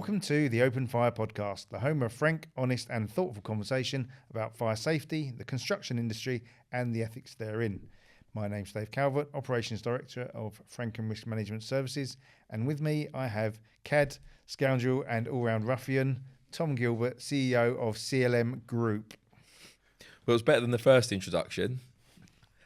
Welcome to the Open Fire Podcast, the home of frank, honest and thoughtful conversation about fire safety, the construction industry and the ethics therein. My name's Dave Calvert, Operations Director of Frank and Risk Management Services, and with me I have CAD, scoundrel and all-round ruffian, Tom Gilbert, CEO of CLM Group. Well, it was better than the first introduction.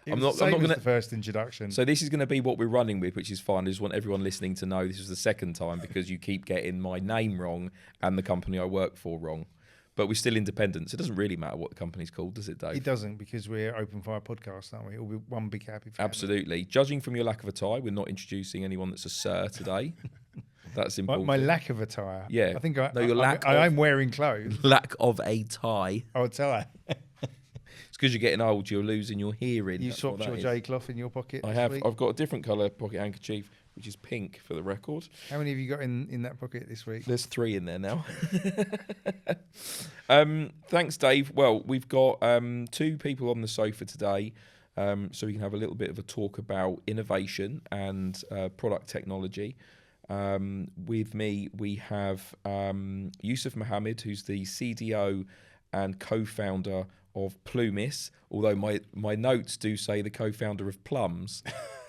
I'm not going to the first introduction. So this is going to be what we're running with, which is fine. I just want everyone listening to know this was the second time because you keep getting my name wrong and the company I work for wrong. But we're still independent, so it doesn't really matter what the company's called, does it, Dave? It doesn't, because we're Open Fire Podcast, aren't we? It'll be one big happy family. Absolutely. Judging from your lack of a tie, we're not introducing anyone that's a sir today. That's important. My lack of a tie. Yeah. I think I'm wearing clothes. Lack of a tie. Oh, a tie. It's because you're getting old, you're losing your hearing. You swapped your J-cloth in your pocket I this have. week? I've got a different colour pocket handkerchief, which is pink for the record. How many have you got in that pocket this week? There's 3 in there now. Thanks, Dave. Well, we've got 2 people on the sofa today, so we can have a little bit of a talk about innovation and product technology. With me, we have Yusuf Muhammad, who's the CDO and co-founder of Plumis, although my notes do say the co-founder of Plums.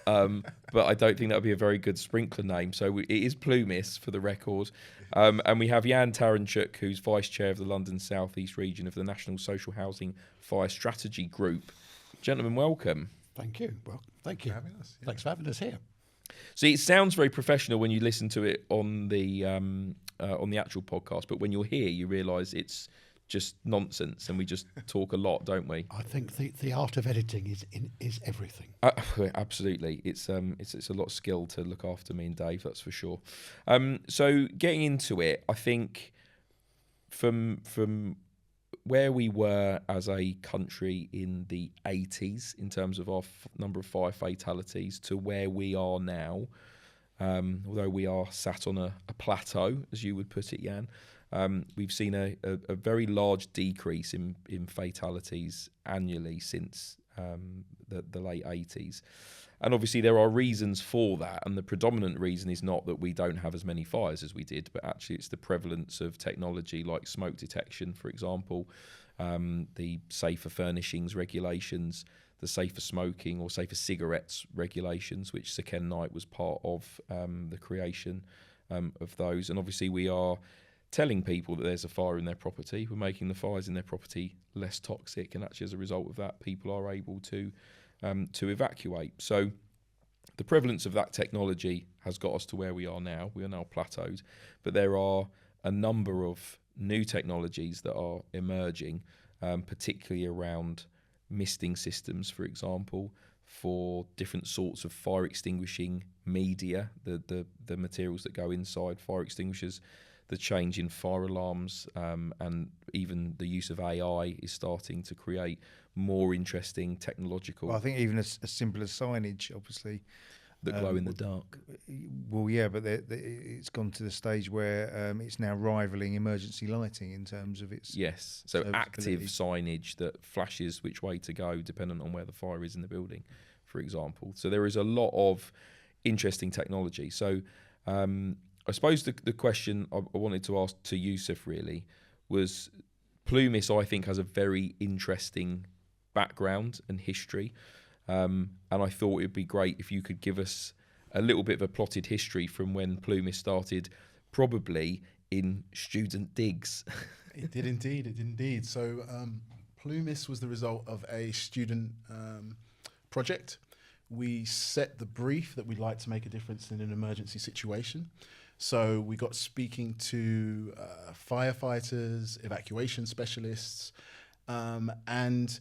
But I don't think that would be a very good sprinkler name. So it is Plumis for the record. And we have Jan Taranczuk, who's Vice Chair of the London South East region of the National Social Housing Fire Strategy Group. Gentlemen, welcome. Thank you. Well, thank you. Having us, yeah. Thanks for having us here. So it sounds very professional when you listen to it on the actual podcast, but when you're here, you realise it's just nonsense, and we just talk a lot, don't we? I think the art of editing is everything. Absolutely, it's a lot of skill to look after me and Dave, that's for sure. So getting into it, I think from where we were as a country in the 80s in terms of our number of fire fatalities to where we are now, although we are sat on a plateau, as you would put it, Jan. We've seen a very large decrease in fatalities annually since the late 80s. And obviously there are reasons for that, and the predominant reason is not that we don't have as many fires as we did, but actually it's the prevalence of technology like smoke detection, for example, the safer furnishings regulations, the safer smoking or safer cigarettes regulations, which Sir Ken Knight was part of the creation of those. And obviously we are telling people that there's a fire in their property. We're making the fires in their property less toxic, and actually as a result of that, people are able to evacuate. So the prevalence of that technology has got us to where we are now. We are now plateaued, but there are a number of new technologies that are emerging, particularly around misting systems, for example, for different sorts of fire extinguishing media, the materials that go inside fire extinguishers, the change in fire alarms, and even the use of AI is starting to create more interesting technological... Well, I think even as simple as signage, obviously. That glow in the dark. Well, yeah, but it's gone to the stage where it's now rivaling emergency lighting in terms of its... Yes, so active signage that flashes which way to go dependent on where the fire is in the building, for example. So there is a lot of interesting technology. So... I suppose the question I wanted to ask to Yusuf really was, Plumis, I think, has a very interesting background and history, and I thought it would be great if you could give us a little bit of a plotted history from when Plumis started, probably in student digs. It did indeed. So Plumis was the result of a student project. We set the brief that we'd like to make a difference in an emergency situation. So we got speaking to firefighters, evacuation specialists, and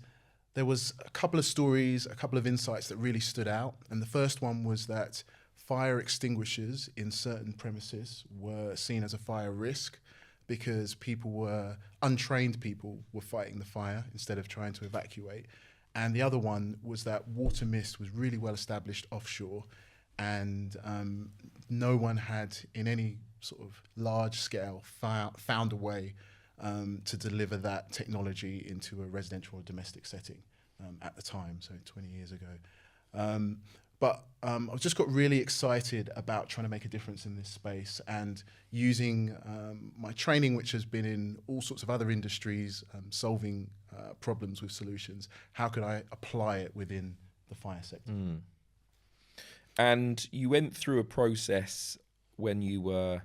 there was a couple of stories, a couple of insights that really stood out. And the first one was that fire extinguishers in certain premises were seen as a fire risk because untrained people were fighting the fire instead of trying to evacuate. And the other one was that water mist was really well established offshore, and no one had, in any sort of large scale, found a way to deliver that technology into a residential or domestic setting at the time, so 20 years ago. But I've just got really excited about trying to make a difference in this space and using my training, which has been in all sorts of other industries, solving problems with solutions. How could I apply it within the fire sector? And you went through a process when you were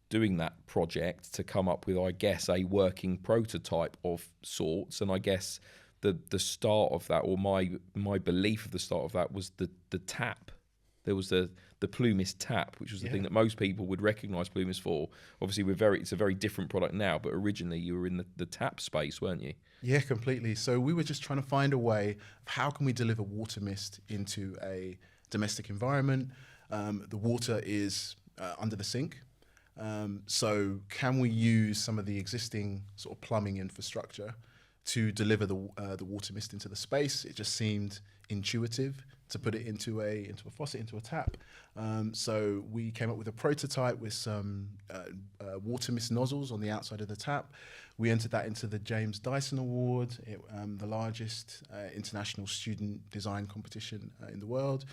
doing that project to come up with, I guess, a working prototype of sorts. And I guess the start of that, or my belief of the start of that, was the tap. There was the Plumis tap, which was the thing that most people would recognise Plumis for. Obviously, it's a very different product now, but originally you were in the tap space, weren't you? Yeah, completely. So we were just trying to find a way of how can we deliver water mist into a domestic environment. The water is under the sink. So can we use some of the existing sort of plumbing infrastructure to deliver the water mist into the space? It just seemed intuitive to put it into a faucet, into a tap. So we came up with a prototype with some water mist nozzles on the outside of the tap. We entered that into the James Dyson Award, the largest international student design competition in the world.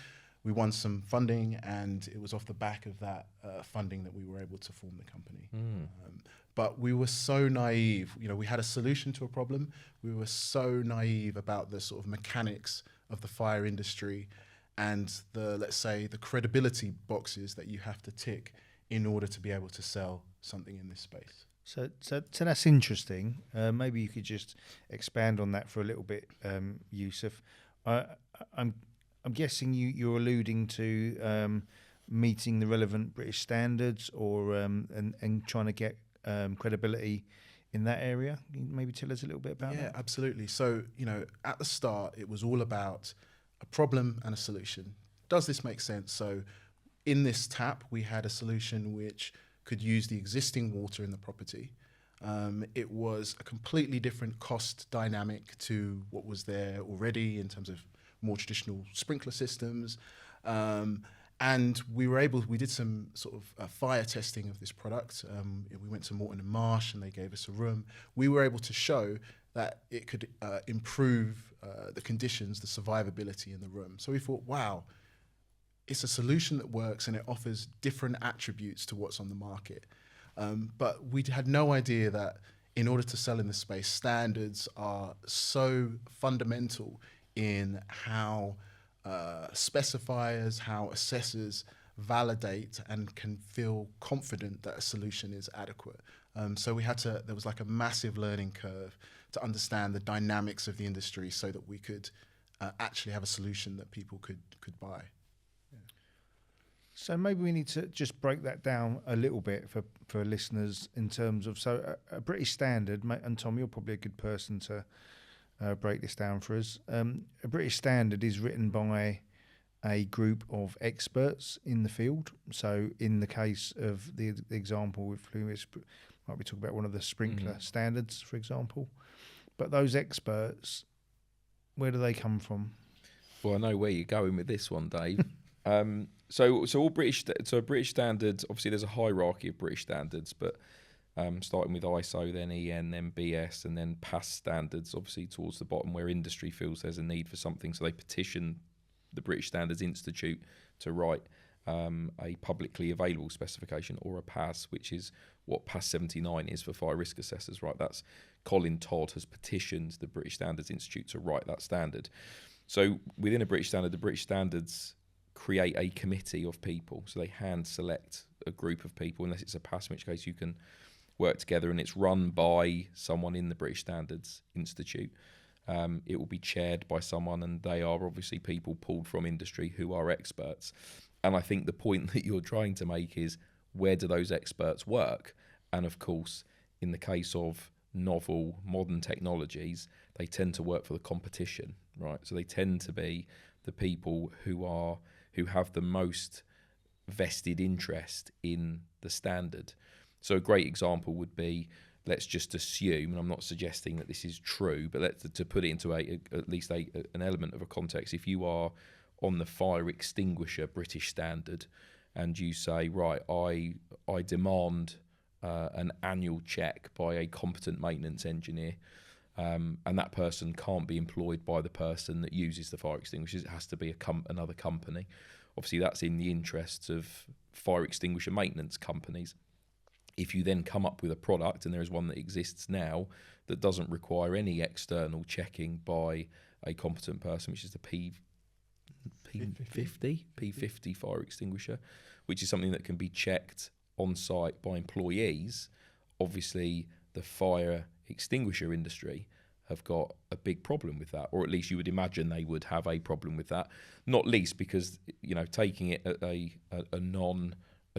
We won some funding, and it was off the back of that funding that we were able to form the company. But we were so naive. You know, we had a solution to a problem. We were so naive about the sort of mechanics of the fire industry and let's say, the credibility boxes that you have to tick in order to be able to sell something in this space. So that's interesting. Maybe you could just expand on that for a little bit, Yusuf. I'm guessing you're alluding to meeting the relevant British standards, or and trying to get credibility in that area. Can you maybe tell us a little bit about that? Yeah, absolutely. So, you know, at the start, it was all about a problem and a solution. Does this make sense? So in this tap, we had a solution which could use the existing water in the property. It was a completely different cost dynamic to what was there already in terms of more traditional sprinkler systems. And we did some sort of fire testing of this product. We went to Morton and Marsh, and they gave us a room. We were able to show that it could improve the conditions, the survivability in the room. So we thought, wow, it's a solution that works, and it offers different attributes to what's on the market. But we had no idea that in order to sell in this space, standards are so fundamental in how specifiers, how assessors validate and can feel confident that a solution is adequate. So there was like a massive learning curve to understand the dynamics of the industry so that we could actually have a solution that people could buy. Yeah. So maybe we need to just break that down a little bit for listeners in terms of, so a British standard, and Tom, you're probably a good person to break this down for us. A British standard is written by a group of experts in the field. So in the case of the example with Plumis, might be talking about one of the sprinkler standards, for example. But those experts, where do they come from? Well, I know where you're going with this one, Dave. So all British standards, obviously there's a hierarchy of British standards, but starting with ISO, then EN, then BS, and then PAS standards, obviously towards the bottom where industry feels there's a need for something. So they petition the British Standards Institute to write a publicly available specification, or a PAS, which is what PAS 79 is for fire risk assessors, right? That's Colin Todd has petitioned the British Standards Institute to write that standard. So within a British standard, the British Standards create a committee of people. So they hand select a group of people, unless it's a PAS, in which case you can work together, and it's run by someone in the British Standards Institute. It will be chaired by someone, and they are obviously people pulled from industry who are experts. And I think the point that you're trying to make is, where do those experts work? And of course, in the case of novel modern technologies, they tend to work for the competition, right? So they tend to be the people who have the most vested interest in the standard. So a great example would be, let's just assume, and I'm not suggesting that this is true, but to put it into at least an element of a context, if you are on the fire extinguisher British standard and you say, right, I demand an annual check by a competent maintenance engineer and that person can't be employed by the person that uses the fire extinguishers. It has to be another company. Obviously, that's in the interests of fire extinguisher maintenance companies. If you then come up with a product, and there is one that exists now that doesn't require any external checking by a competent person, which is the P50 fire extinguisher, which is something that can be checked on site by employees. Obviously, the fire extinguisher industry have got a big problem with that, or at least you would imagine they would have a problem with that, not least because, you know, taking it at a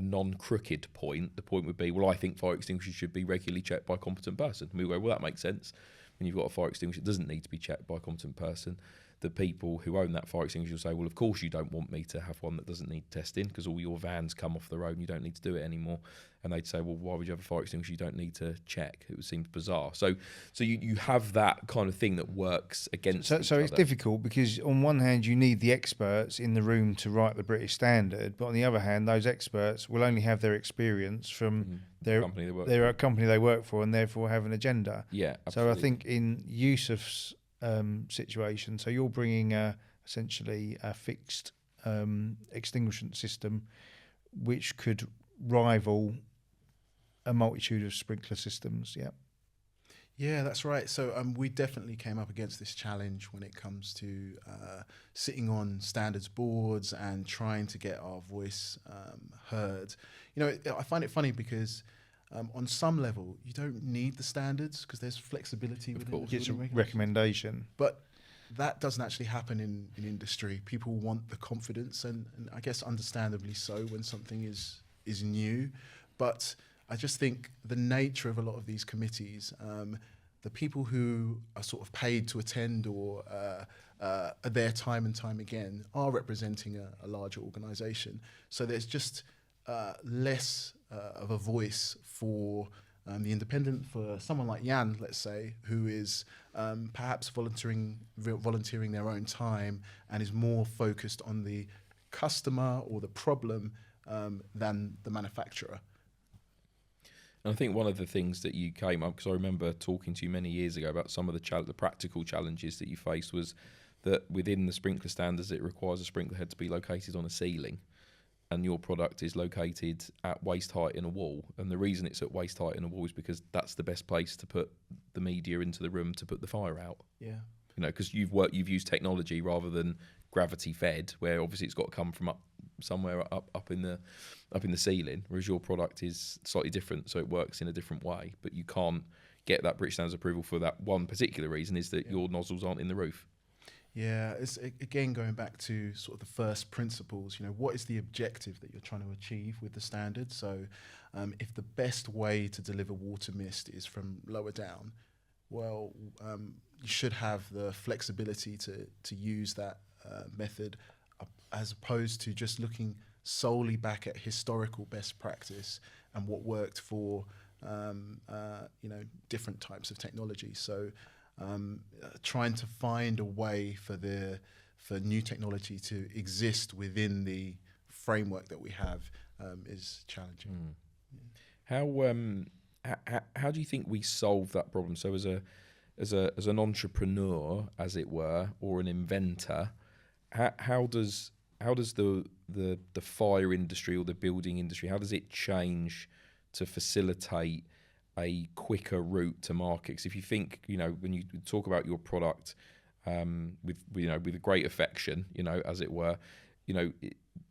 non-crooked point, the point would be, well, I think fire extinguishers should be regularly checked by a competent person. And we go, well, that makes sense. When you've got a fire extinguisher, it doesn't need to be checked by a competent person. The people who own that fire extinguisher will say, well, of course you don't want me to have one that doesn't need testing because all your vans come off the road and you don't need to do it anymore. And they'd say, well, why would you have a fire extinguisher you don't need to check? It would seem bizarre. So you have that kind of thing that works against each So it's other. difficult because on one hand you need the experts in the room to write the British standard, but on the other hand those experts will only have their experience from their company they work for and therefore have an agenda. Yeah, So absolutely. I think in Yusuf's situation, so you're bringing essentially a fixed extinguishment system which could rival a multitude of sprinkler systems. Yeah, that's right. So we definitely came up against this challenge when it comes to sitting on standards boards and trying to get our voice heard. You know, I find it funny because on some level you don't need the standards because there's flexibility within the It's a regulations. recommendation. But that doesn't actually happen in industry. People want the confidence, and I guess understandably so when something is new. But I just think the nature of a lot of these committees, the people who are sort of paid to attend or are there time and time again are representing a larger organisation. So there's just less of a voice for the independent, for someone like Jan, let's say, who is perhaps volunteering their own time and is more focused on the customer or the problem than the manufacturer. And I think one of the things that you came up, because I remember talking to you many years ago about some of the practical challenges that you faced, was that within the sprinkler standards, it requires a sprinkler head to be located on a ceiling, and your product is located at waist height in a wall. And the reason it's at waist height in a wall is because that's the best place to put the media into the room to put the fire out. Yeah. You know, because you've used technology rather than gravity fed, where obviously it's got to come from somewhere up in the ceiling, whereas your product is slightly different, so it works in a different way. But you can't get that British Standards approval for that one particular reason, is that your nozzles aren't in the roof. Yeah, it's again going back to sort of the first principles. You know, what is the objective that you're trying to achieve with the standard? So, if the best way to deliver water mist is from lower down, well, you should have the flexibility to use that method, as opposed to just looking solely back at historical best practice and what worked for different types of technology. So trying to find a way for new technology to exist within the framework that we have is challenging. How do you think we solve that problem? So as an entrepreneur, as it were, or an inventor, how does the fire industry or the building industry, how does it change to facilitate a quicker route to market? 'Cause if you think, when you talk about your product with a great affection, as it were,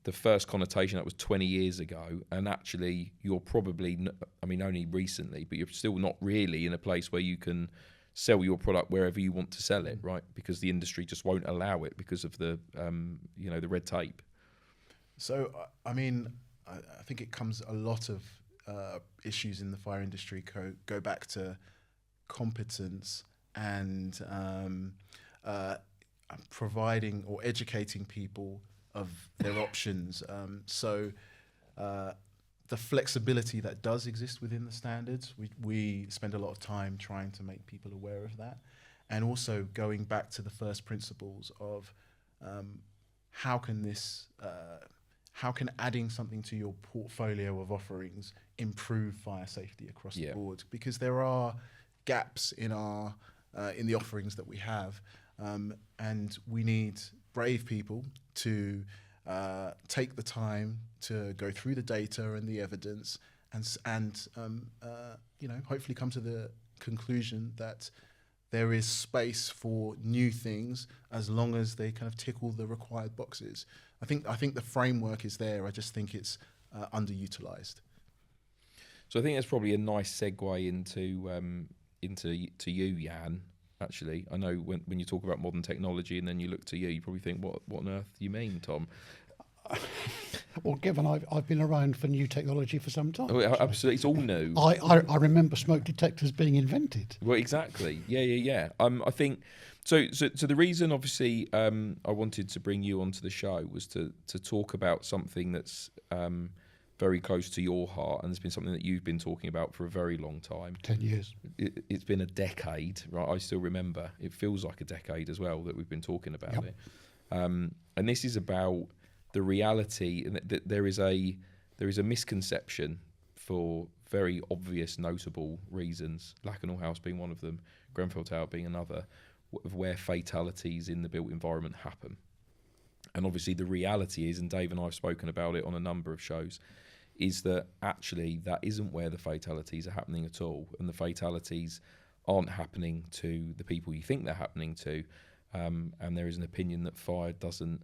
the first connotation that was 20 years ago, and actually you're probably, only recently, but you're still not really in a place where you can sell your product wherever you want to sell it, right? Because the industry just won't allow it because of the red tape. So, I think it comes a lot of issues in the fire industry go back to competence and providing or educating people of their options. The flexibility that does exist within the standards, we spend a lot of time trying to make people aware of that, and also going back to the first principles of how can adding something to your portfolio of offerings improve fire safety across the board? Because there are gaps in our in the offerings that we have. And we need brave people to take the time to go through the data and the evidence and hopefully come to the conclusion that there is space for new things as long as they kind of tick all the required boxes. I think the framework is there. I just think it's underutilized. So I think that's probably a nice segue into you, Jan. Actually, I know when you talk about modern technology and then you look to you probably think, what on earth do you mean, Tom? Well, given I've been around for new technology for some time. Oh, absolutely, it's all new. I remember smoke detectors being invented. Well, exactly. Yeah. I think so. The reason, obviously, I wanted to bring you onto the show was to talk about something that's very close to your heart, and it's been something that you've been talking about for a very long time. 10 years. It's been a decade, right? I still remember. It feels like a decade as well that we've been talking about it. And this is about the reality that there is a misconception for very obvious, notable reasons, Lakenhall House being one of them, Grenfell Tower being another, of where fatalities in the built environment happen. And obviously the reality is, and Dave and I have spoken about it on a number of shows, is that actually that isn't where the fatalities are happening at all. And the fatalities aren't happening to the people you think they're happening to. And there is an opinion that fire doesn't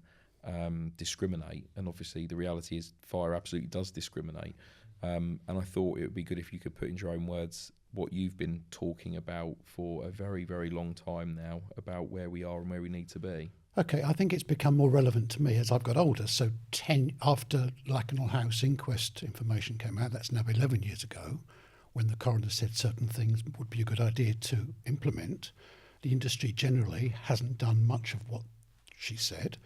discriminate. And obviously the reality is fire absolutely does discriminate. And I thought it would be good if you could put into your own words what you've been talking about for a very, very long time now about where we are and where we need to be. Okay, I think it's become more relevant to me as I've got older. So after Lakenhall House inquest information came out, that's now 11 years ago, when the coroner said certain things would be a good idea to implement, the industry generally hasn't done much of what she said,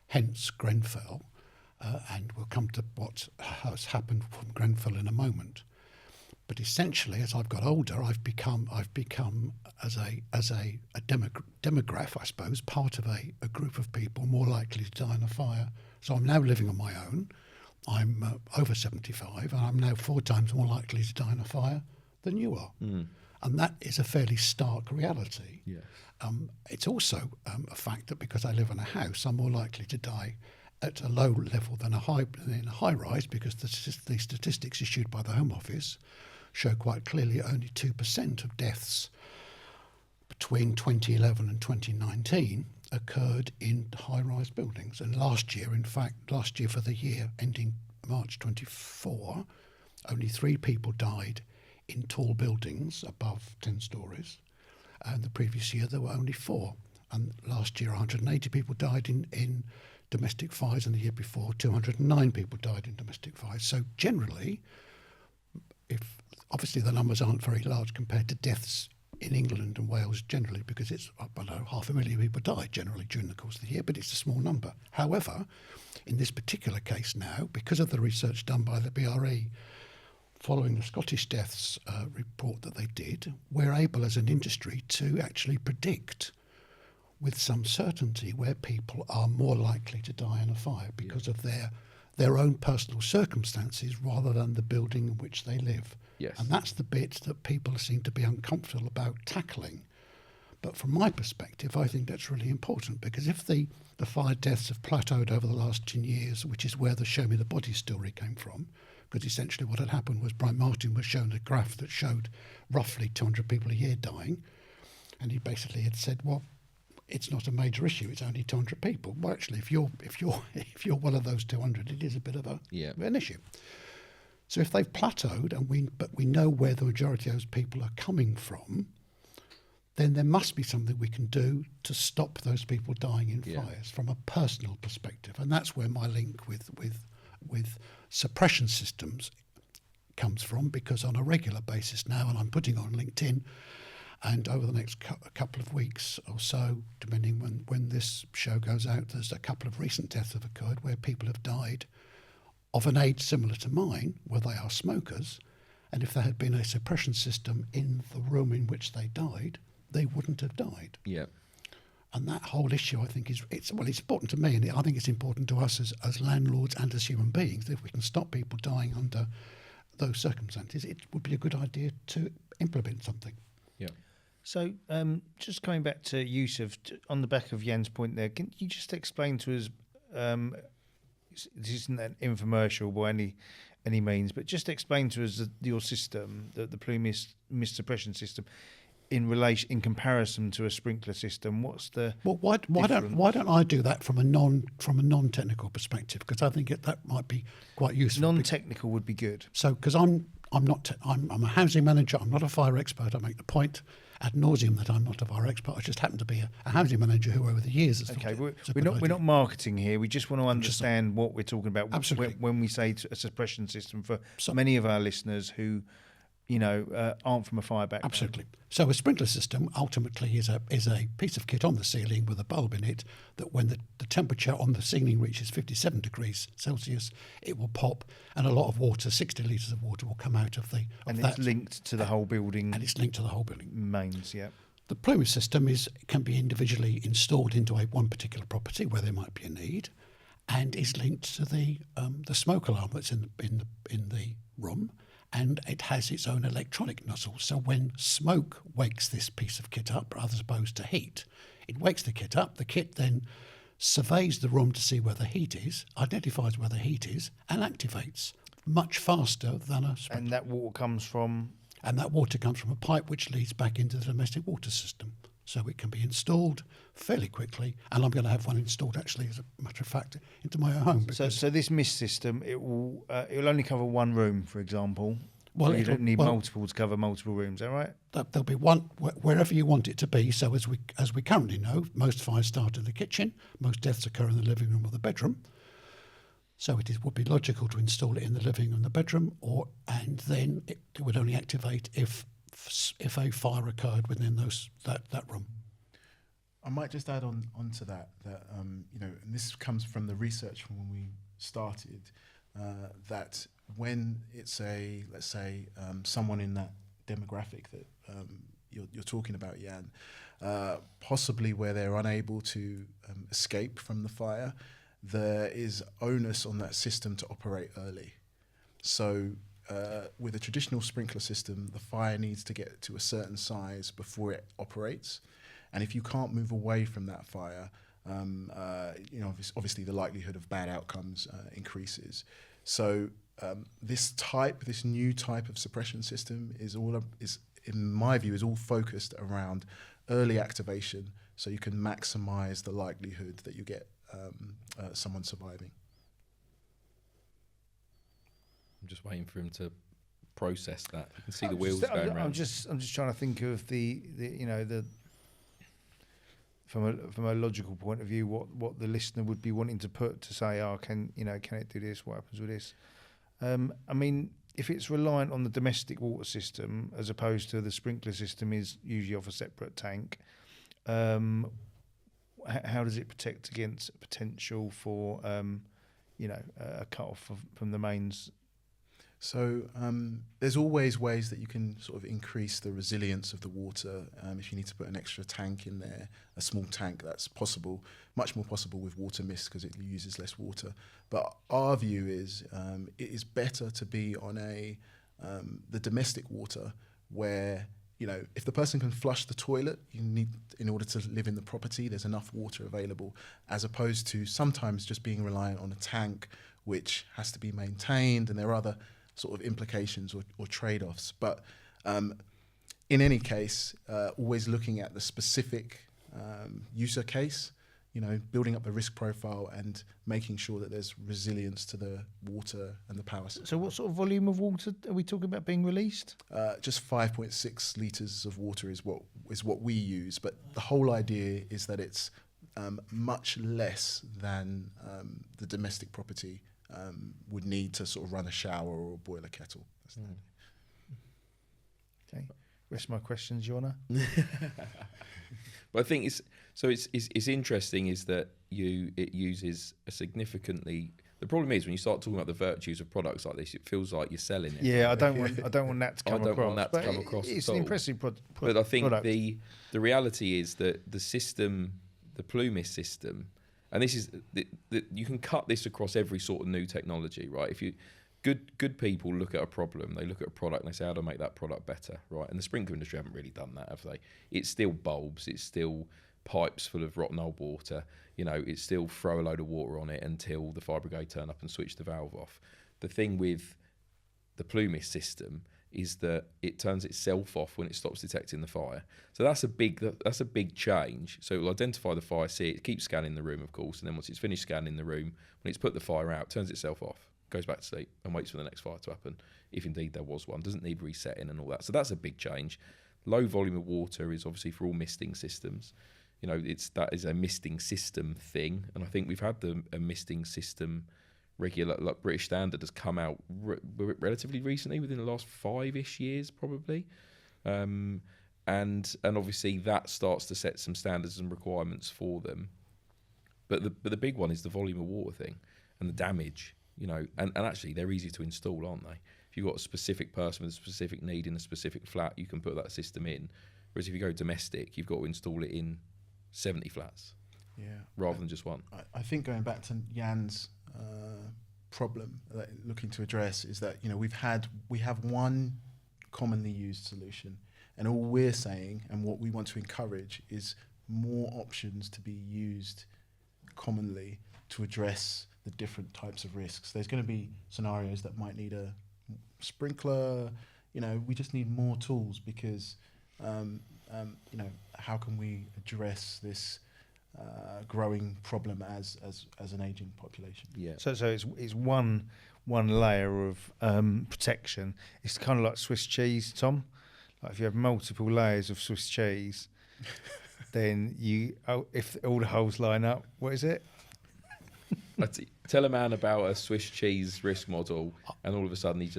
hence Grenfell, and we'll come to what has happened from Grenfell in a moment. But essentially, as I've got older, I've become as a demograph, I suppose, part of a group of people more likely to die in a fire. So I'm now living on my own. I'm over 75, and I'm now 4 times more likely to die in a fire than you are. And that is a fairly stark reality. Yeah. It's also a fact that because I live in a house, I'm more likely to die at a low level than in a high rise, because the statistics issued by the Home Office show quite clearly only 2% of deaths between 2011 and 2019 occurred in high-rise buildings. And last year for the year ending March 24, only 3 people died in tall buildings above 10 stories. And the previous year there were only 4. And last year 180 people died in domestic fires, and the year before 209 people died in domestic fires. So generally, obviously the numbers aren't very large compared to deaths in England and Wales generally, because it's below 500,000 people die generally during the course of the year, but it's a small number. However, in this particular case now, because of the research done by the BRE following the Scottish deaths report that they did, we're able as an industry to actually predict with some certainty where people are more likely to die in a fire because of their own personal circumstances rather than the building in which they live. Yes. And that's the bit that people seem to be uncomfortable about tackling. But from my perspective, I think that's really important, because if the fire deaths have plateaued over the last 10 years, which is where the Show Me the Body story came from, because essentially what had happened was Brian Martin was shown a graph that showed roughly 200 people a year dying, and he basically had said, well, it's not a major issue, it's only 200 people. Well, actually, if you're one of those 200, it is a bit of an issue. So if they've plateaued, but we know where the majority of those people are coming from, then there must be something we can do to stop those people dying in fires from a personal perspective. And that's where my link with suppression systems comes from, because on a regular basis now, and I'm putting on LinkedIn, and over the next couple of weeks or so, depending when this show goes out, there's a couple of recent deaths have occurred where people have died of an age similar to mine, where they are smokers, and if there had been a suppression system in the room in which they died, they wouldn't have died. Yeah. And that whole issue, I think, it's important to me, and I think it's important to us as landlords and as human beings, that if we can stop people dying under those circumstances, it would be a good idea to implement something. Yeah. So, just coming back to Yusuf, on the back of Jan's point there, can you just explain to us, this isn't an infomercial by any means, but just explain to us your system, the Plumis mist suppression system, in comparison to a sprinkler system. What's the why don't I do that from a non-technical perspective, because I think that might be quite useful. Non-technical would be good. So, because I'm a housing manager, I'm not a fire expert. I make the point ad nauseum that I'm not a fire expert. I just happen to be a housing manager who, over the years, has okay. thought We're not marketing here. We just want to understand what we're talking about. Absolutely. When we say a suppression system for many of our listeners who, aren't from a fire background. Absolutely. So a sprinkler system ultimately is a piece of kit on the ceiling with a bulb in it that, when the temperature on the ceiling reaches 57 degrees Celsius, it will pop, and a lot of water, 60 litres of water, will come out of it's linked to the whole building. And it's linked to the whole building. Mains, yeah. The Plumis system can be individually installed into one particular property where there might be a need, and is linked to the smoke alarm that's in the room. And it has its own electronic nozzle. So when smoke wakes this piece of kit up, as opposed to heat, it wakes the kit up. The kit then surveys the room to see where the heat is, identifies where the heat is, and activates much faster than a sprinkler. And that water comes from? And that water comes from a pipe which leads back into the domestic water system. So it can be installed fairly quickly, and I'm going to have one installed, actually, as a matter of fact, into my home. So this mist system, it'll only cover one room, for example. Well, you don't need multiple to cover multiple rooms, is that right? There'll be one wherever you want it to be. So as we currently know, most fires start in the kitchen, most deaths occur in the living room or the bedroom. So it would be logical to install it in the living room and the bedroom, and then it would only activate if a fire occurred within that room. I might just add on to that and this comes from the research from when we started, that when it's let's say someone in that demographic that you're talking about, Jan, possibly where they're unable to escape from the fire, there is onus on that system to operate early. So with a traditional sprinkler system, the fire needs to get to a certain size before it operates. And if you can't move away from that fire, obviously the likelihood of bad outcomes increases. So this new type of suppression system is, in my view, is all focused around early activation, so you can maximise the likelihood that you get someone surviving. I'm just waiting for him to process that. You can see the wheels going around. I'm just trying to think of the from a logical point of view, what the listener would be wanting to put to say, can it do this? What happens with this? I mean, if it's reliant on the domestic water system as opposed to the sprinkler system is usually off a separate tank, how does it protect against potential for a cut off from the mains? So there's always ways that you can sort of increase the resilience of the water. If you need to put an extra tank in there, a small tank, that's possible, much more possible with water mist because it uses less water. But our view is it is better to be on the domestic water where, if the person can flush the toilet, in order to live in the property, there's enough water available, as opposed to sometimes just being reliant on a tank which has to be maintained, and there are other sort of implications or trade-offs. But in any case, always looking at the specific user case, building up the risk profile and making sure that there's resilience to the water and the power system. So what sort of volume of water are we talking about being released? Just 5.6 litres of water is what we use, but the whole idea is that it's much less than the domestic property would need to sort of run a shower or boil a kettle. Okay, rest of my questions, Jonna. But I think it's interesting is that it uses a significantly. The problem is when you start talking about the virtues of products like this, it feels like you're selling it. Yeah, I don't want that to come across. I don't want that to come across. It's at an all. impressive product. But I think the reality is that the system, the Plumis system, and this is you can cut this across every sort of new technology, right? If you good people look at a problem, they look at a product and they say, how do I make that product better, right? And the sprinkler industry haven't really done that, have they? It's still bulbs, it's still pipes full of rotten old water, it's still throw a load of water on it until the fire brigade turn up and switch the valve off. The thing with the Plumis system is that it turns itself off when it stops detecting the fire. So that's a big change. So it will identify the fire, see it, keep scanning the room, of course, and then once it's finished scanning the room, when it's put the fire out, turns itself off, goes back to sleep and waits for the next fire to happen, if indeed there was one. Doesn't need resetting and all that. So that's a big change. Low volume of water is obviously for all misting systems. That is a misting system thing, and I think we've had a misting system regular, like British standard, has come out relatively recently, within the last 5-ish years probably, and obviously that starts to set some standards and requirements for them. But the big one is the volume of water thing and the damage. And actually they're easy to install, aren't they? If you've got a specific person with a specific need in a specific flat, you can put that system in. Whereas if you go domestic, you've got to install it in 70 flats, rather than just one. I think going back to Jan's problem that looking to address is that we have one commonly used solution, and all we're saying and what we want to encourage is more options to be used commonly to address the different types of risks. There's going to be scenarios that might need a sprinkler. We just need more tools because how can we address this growing problem as an aging population? Yeah. So it's one layer of protection. It's kind of like Swiss cheese, Tom. Like if you have multiple layers of Swiss cheese, then if all the holes line up, what is it? Tell a man about a Swiss cheese risk model, and all of a sudden he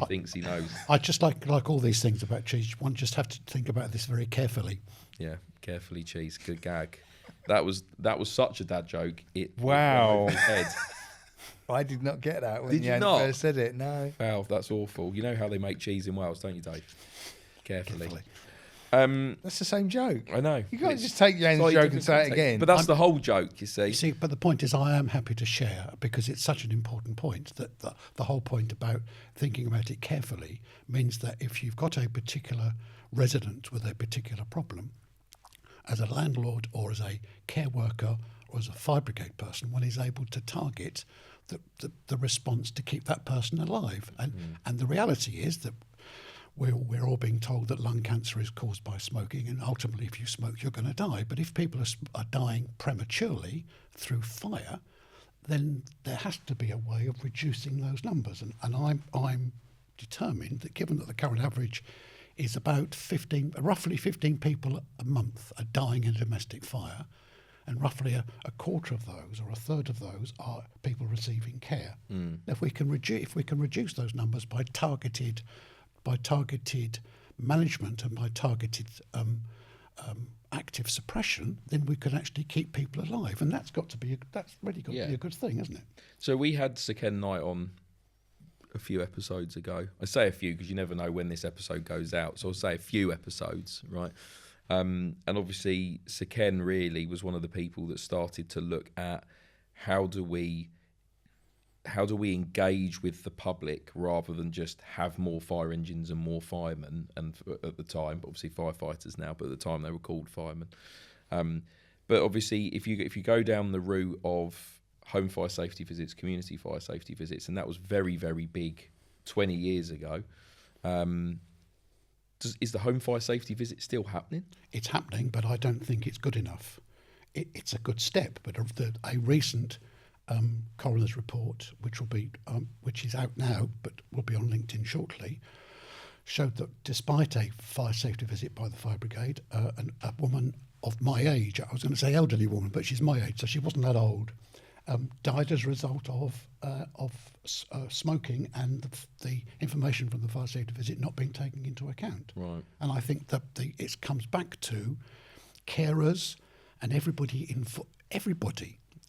thinks he knows. I just like all these things about cheese. One just have to think about this very carefully. Yeah, carefully cheese. Good gag. That was such a dad joke. Wow. It head. I did not get that when Did you Jan not? first said it. No. Wow, that's awful. You know how they make cheese in Wales, don't you, Dave? Carefully. That's the same joke. I know. You can't just take Jan's joke and say it again. But that's the whole joke, you see. You see, but the point is, I am happy to share because it's such an important point that the whole point about thinking about it carefully means that if you've got a particular resident with a particular problem, as a landlord or as a care worker or as a fire brigade person, one is able to target the response to keep that person alive. And the reality is that we're all being told that lung cancer is caused by smoking, and ultimately if you smoke you're going to die. But if people are dying prematurely through fire, then there has to be a way of reducing those numbers. And I'm determined that given that the current average is about roughly 15 people a month are dying in a domestic fire, and roughly a quarter of those or a third of those are people receiving care. If we can reduce those numbers by targeted management and by targeted active suppression, then we can actually keep people alive, and that's really got to be a good thing, isn't it? So we had Saken Knight on a few episodes ago. I say a few because you never know when this episode goes out, so I'll say a few episodes, right? And obviously Saken really was one of the people that started to look at how do we engage with the public rather than just have more fire engines and more firemen, and at the time, obviously firefighters now, but at the time they were called firemen. But obviously if you go down the route of home fire safety visits, community fire safety visits, and that was very, very big 20 years ago, is the home fire safety visit still happening? It's happening, but I don't think it's good enough. It's a good step, but a recent coroner's report, which is out now but will be on LinkedIn shortly, showed that despite a fire safety visit by the fire brigade, a woman of my age, I was going to say elderly woman, but she's my age, so she wasn't that old, died as a result of smoking and the information from the fire safety visit not being taken into account. Right. And I think that it comes back to carers and everybody.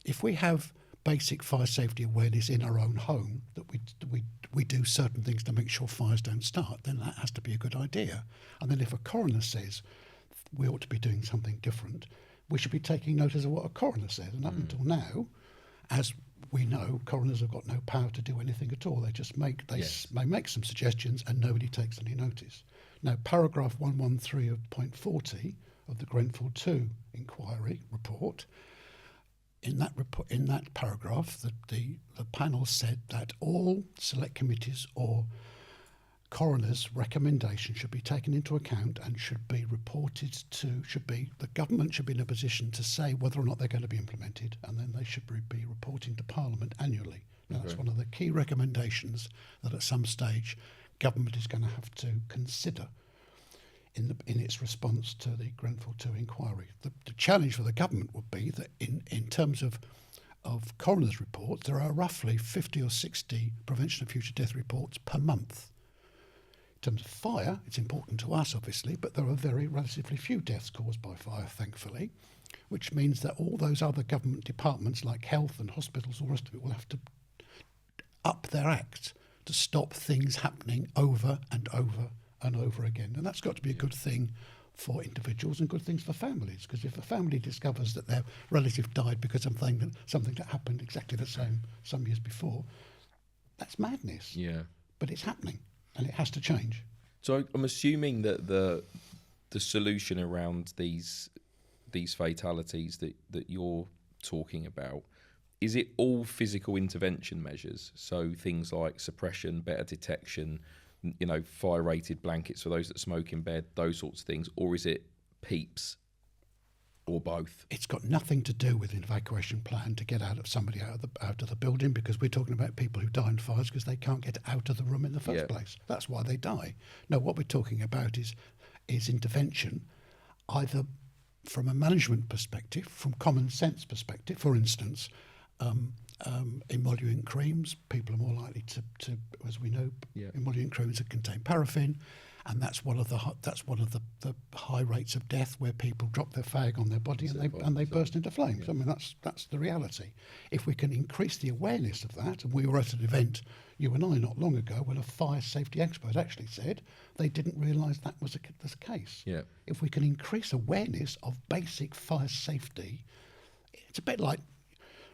If we have basic fire safety awareness in our own home, that we do certain things to make sure fires don't start, then that has to be a good idea. And then if a coroner says we ought to be doing something different, we should be taking notice of what a coroner says. And up until now, as we know coroners have got no power to do anything at all. They just may make some suggestions and nobody takes any notice. Now, paragraph 113 of point 40 of the Grenfell 2 inquiry report, in that paragraph, the panel said that all select committees or coroners' recommendations should be taken into account and should be reported to, the government should be in a position to say whether or not they're going to be implemented, and then they should be reporting to Parliament annually. Now, that's one of the key recommendations that at some stage government is going to have to consider in its response to the Grenfell 2 inquiry. The challenge for the government would be that in terms of coroners' reports, there are roughly 50 or 60 prevention of future death reports per month. In terms of fire, it's important to us, obviously, but there are relatively few deaths caused by fire, thankfully, which means that all those other government departments like health and hospitals, all the rest of it, will have to up their act to stop things happening over and over and over again. And that's got to be a good thing for individuals and good things for families, because if a family discovers that their relative died because of something that happened exactly the same some years before, that's madness. Yeah. But it's happening and it has to change. So I'm assuming that the solution around these fatalities that you're talking about, is it all physical intervention measures? So things like suppression, better detection, fire-rated blankets for those that smoke in bed, those sorts of things, or is it PEEPs, or both? It's got nothing to do with an evacuation plan to get somebody out of the building, because we're talking about people who die in fires because they can't get out of the room in the first place. That's why they die. No, what we're talking about is intervention, either from a management perspective, from common sense perspective. For instance, emollient creams. People are more likely to as we know, emollient creams that contain paraffin, and that's one of the high rates of death where people drop their fag on their body and they burst into flames. I mean, that's the reality. If we can increase the awareness of that, and we were at an event, you and I, not long ago, when a fire safety expert actually said they didn't realise that was the case. Yeah. If we can increase awareness of basic fire safety, it's a bit like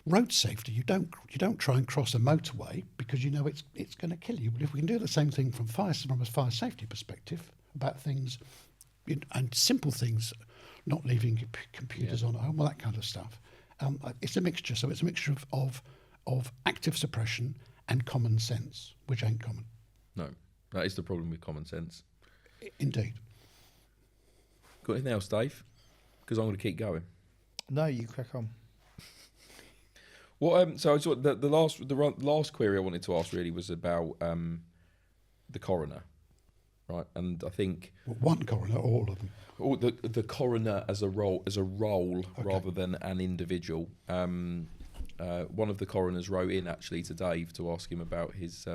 road safety. You don't try and cross a motorway because you know it's going to kill you. But if we can do the same thing from a fire safety perspective about things and simple things, not leaving computers on at home, all that kind of stuff, it's a mixture. So it's a mixture of active suppression and common sense, which ain't common. No, that is the problem with common sense. Indeed. Got anything else, Dave? Because I'm going to keep going. No, you crack on. Well, so I saw the last query I wanted to ask really was about the coroner, right? And I think one coroner, or all of them. Or the coroner as a role okay, rather than an individual. One of the coroners wrote in actually to Dave to ask him about his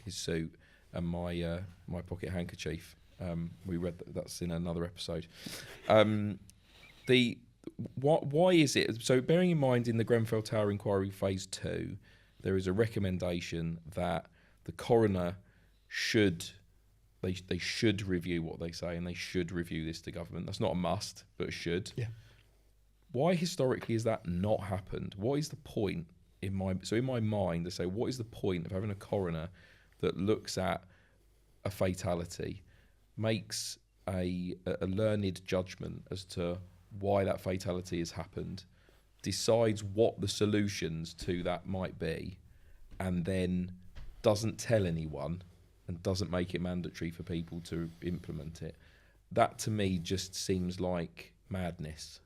suit and my pocket handkerchief. We read that's in another episode. Why is it so? Bearing in mind, in the Grenfell Tower inquiry phase 2, there is a recommendation that the coroner should review what they say, and they should review this to government. That's not a must, but should. Yeah. Why historically has that not happened? What is the point in my mind to say what is the point of having a coroner that looks at a fatality, makes a learned judgment as to why that fatality has happened, decides what the solutions to that might be, and then doesn't tell anyone and doesn't make it mandatory for people to implement it? That to me just seems like madness.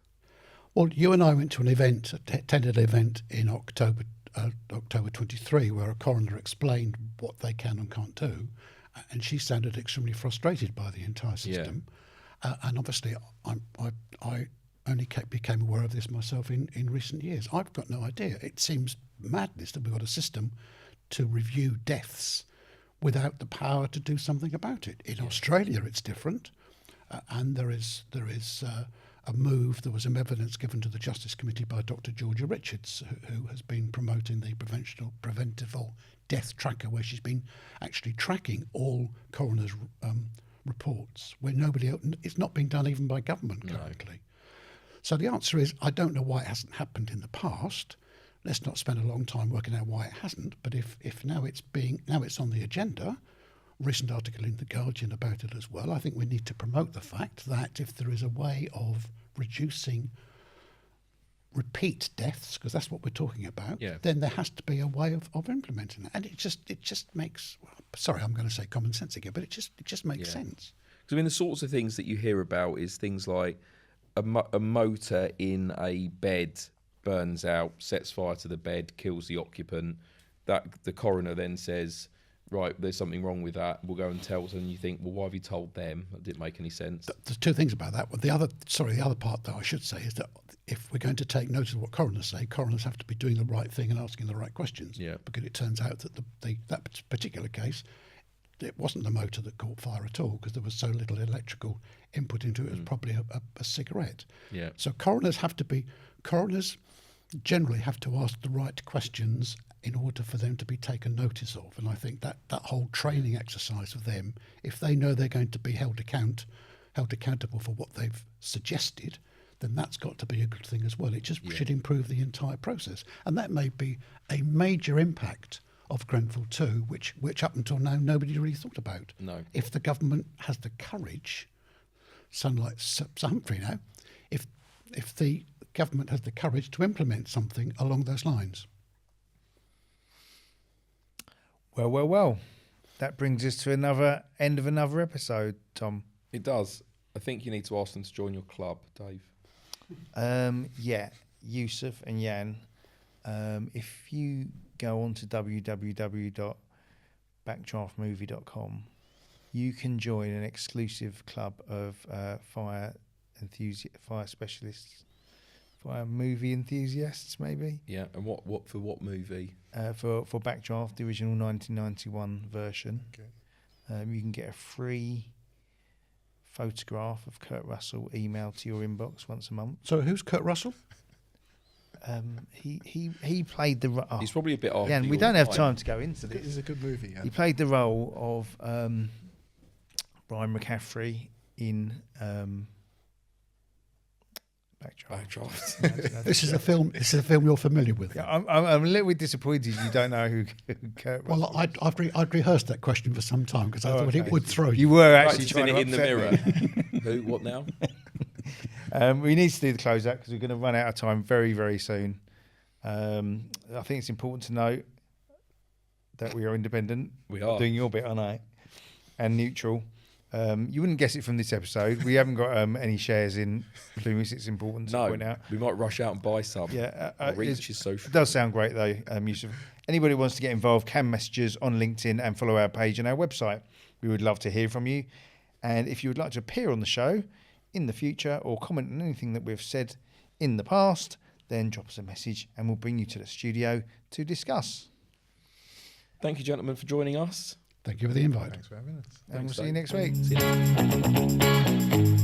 Well, you and I went to attended an event in October 23, where a coroner explained what they can and can't do, and she sounded extremely frustrated by the entire system. And obviously, I only became aware of this myself in recent years. I've got no idea. It seems madness that we've got a system to review deaths without the power to do something about it. In Australia, it's different, and there is a move. There was some evidence given to the Justice Committee by Dr. Georgia Richards, who has been promoting the preventable death tracker, where she's been actually tracking all coroners' reports, where it's not being done even by government currently. No. So the answer is, I don't know why it hasn't happened in the past. let's not spend a long time working out why it hasn't. But if now it's on the agenda, recent article in The Guardian about it as well, I think we need to promote the fact that if there is a way of reducing repeat deaths, because that's what we're talking about, then there has to be a way of implementing that. And it just makes, sorry, I'm going to say common sense again, but it just makes sense. Because I mean, the sorts of things that you hear about is things like a motor in a bed burns out, sets fire to the bed, kills the occupant. That the coroner then says, right, there's something wrong with that. We'll go and tell us, and you think, well, why have you told them? That didn't make any sense. There's two things about that. Well, the other part, though, I should say, is that if we're going to take notice of what coroners say, coroners have to be doing the right thing and asking the right questions. Yeah. Because it turns out that that particular case, it wasn't the motor that caught fire at all, because there was so little electrical input into it. It was probably a cigarette. Yeah. So coroners generally have to ask the right questions in order for them to be taken notice of. And I think that whole training exercise of them, if they know they're going to be held accountable for what they've suggested, then that's got to be a good thing as well. It just should improve the entire process. And that may be a major impact of Grenfell 2, which up until now nobody really thought about. No. If the government has the courage, sound like Sir Humphrey now, if the government has the courage to implement something along those lines. Well. That brings us to end of another episode, Tom. It does. I think you need to ask them to join your club, Dave. Yusuf and Jan. If you go on to www.backdraftmovie.com, you can join an exclusive club of fire specialists, fire movie enthusiasts, maybe. Yeah, and what for what movie? For Backdraft, the original 1991 version. Okay. You can get a free photograph of Kurt Russell emailed to your inbox once a month. So who's Kurt Russell? He played the role. He's probably a bit off. Yeah, and we don't have time to go into this. It's a good movie. Yeah. He played the role of Brian McCaffrey in Backdraft. This is a film you're familiar with. Yeah, I'm a little bit disappointed you don't know who Kurt Russell. Well, I'd rehearsed that question for some time because I thought it would throw you. You were actually trying trying to it in the mirror. me. Who? What now? We need to do the closeout because we're going to run out of time very, very soon. I think it's important to note that we are independent. We are. Doing your bit, aren't I? And neutral. You wouldn't guess it from this episode. We haven't got any shares in Plumis. It's important to point out. We might rush out and buy some. Yeah, reach is social. It does sound great though, Yusuf. Anybody who wants to get involved can message us on LinkedIn and follow our page and our website. We would love to hear from you. And if you would like to appear on the show in the future or comment on anything that we've said in the past, then drop us a message and we'll bring you to the studio to discuss. Thank you, gentlemen, for joining us. Thank you for the invite. Thanks for having us. And Thanks, we'll see you Dave. next week. See you.